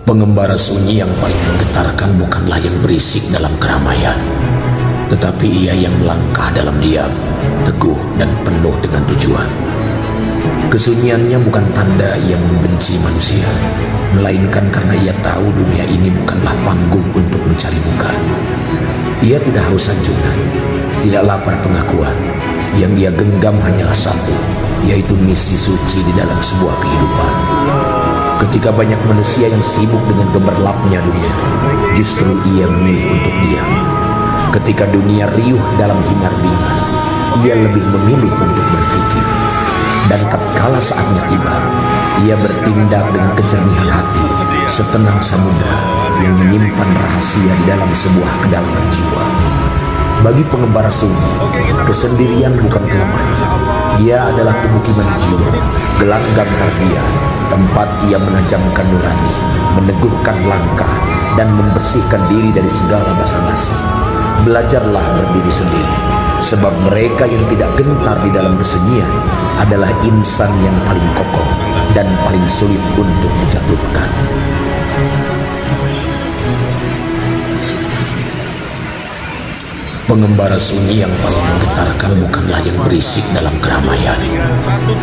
Pengembara sunyi yang paling menggetarkan bukanlah yang berisik dalam keramaian, tetapi ia yang melangkah dalam diam, teguh dan penuh dengan tujuan. Kesunyiannya bukan tanda ia membenci manusia, melainkan karena ia tahu dunia ini bukanlah panggung untuk mencari muka. Ia tidak haus sanjungan, tidak lapar pengakuan. Yang ia genggam hanyalah satu, yaitu misi suci di dalam sebuah kehidupan. Ketika banyak manusia yang sibuk dengan gemerlapnya dunia, justru ia memilih untuk diam. Ketika dunia riuh dalam hingar-bingar, ia lebih memilih untuk berpikir. Dan tatkala saatnya tiba, ia bertindak dengan kejernihan hati, setenang samudra yang menyimpan rahasia di dalam sebuah kedalaman jiwa. Bagi pengembara sunyi, kesendirian bukan kelemahan. Ia adalah pemukiman jiwa, gelanggang tarbiyah, tempat ia menajamkan nurani, meneguhkan langkah, dan membersihkan diri dari segala basa-basi. Belajarlah berdiri sendiri, sebab mereka yang tidak gentar di dalam kesunyian adalah insan yang paling kokoh dan paling sulit untuk dijatuhkan. Pengembara sunyi yang paling menggetarkan bukanlah yang berisik dalam keramaian,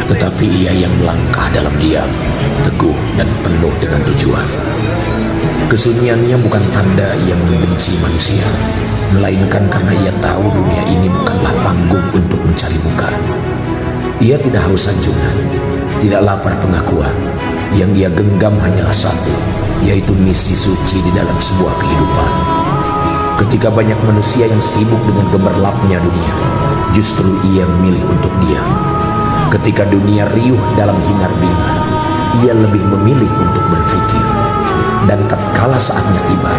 tetapi ia yang melangkah dalam diam, teguh dan penuh dengan tujuan. Kesunyiannya bukan tanda ia membenci manusia, melainkan karena ia tahu dunia ini bukanlah panggung untuk mencari muka. Ia tidak haus sanjungan, tidak lapar pengakuan. Yang ia genggam hanyalah satu, yaitu misi suci di dalam sebuah kehidupan. Ketika banyak manusia yang sibuk dengan gemerlapnya dunia, justru ia memilih untuk diam. Ketika dunia riuh dalam hingar-bingar, ia lebih memilih untuk berpikir. Dan tatkala saatnya tiba,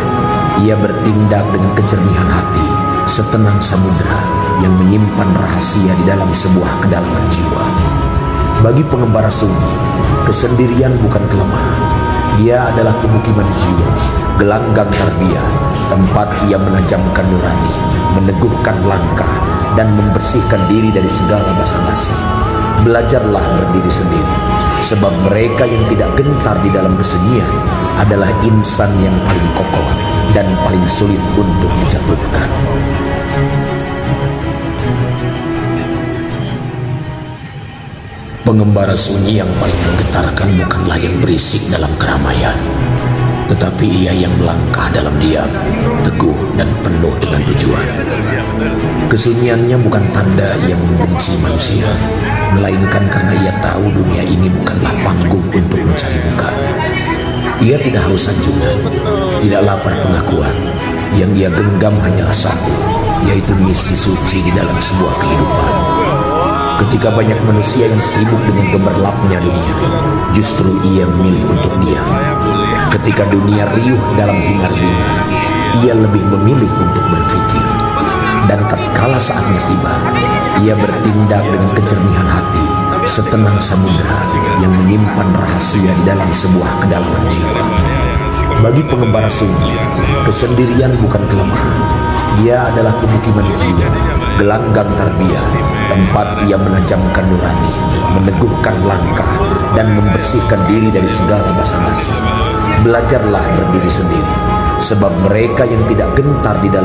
ia bertindak dengan kejernihan hati, setenang samudra yang menyimpan rahasia di dalam sebuah kedalaman jiwa. Bagi pengembara sunyi, kesendirian bukan kelemahan. Ia adalah pemukiman jiwa, gelanggang tarbiyah, tempat ia menajamkan nurani, meneguhkan langkah, dan membersihkan diri dari segala basa-basi. Belajarlah berdiri sendiri, sebab mereka yang tidak gentar di dalam kesunyian adalah insan yang paling kokoh dan paling sulit untuk dijatuhkan. Pengembara sunyi yang paling menggetarkan bukanlah yang berisik dalam keramaian, tetapi ia yang melangkah dalam diam, teguh dan penuh dengan tujuan. Kesunyiannya bukan tanda ia membenci manusia, melainkan karena ia tahu dunia ini bukanlah panggung untuk mencari muka. Ia tidak haus sanjungan, tidak lapar pengakuan. Yang ia genggam hanyalah satu, yaitu misi suci di dalam sebuah kehidupan. Ketika banyak manusia yang sibuk dengan gemerlapnya dunia, justru ia memilih untuk diam. Ketika dunia riuh dalam hingar-bingar, ia lebih memilih untuk berpikir. Dan tatkala saatnya tiba, ia bertindak dengan kejernihan hati, setenang samudra yang menyimpan rahasia di dalam sebuah kedalaman jiwa. Bagi pengembara sunyi, kesendirian bukan kelemahan. Ia adalah pemukiman jiwa, gelanggang tarbiyah, tempat ia menajamkan nurani, meneguhkan langkah, dan membersihkan diri dari segala basa-basi. Belajarlah berdiri sendiri, sebab mereka yang tidak gentar di dalam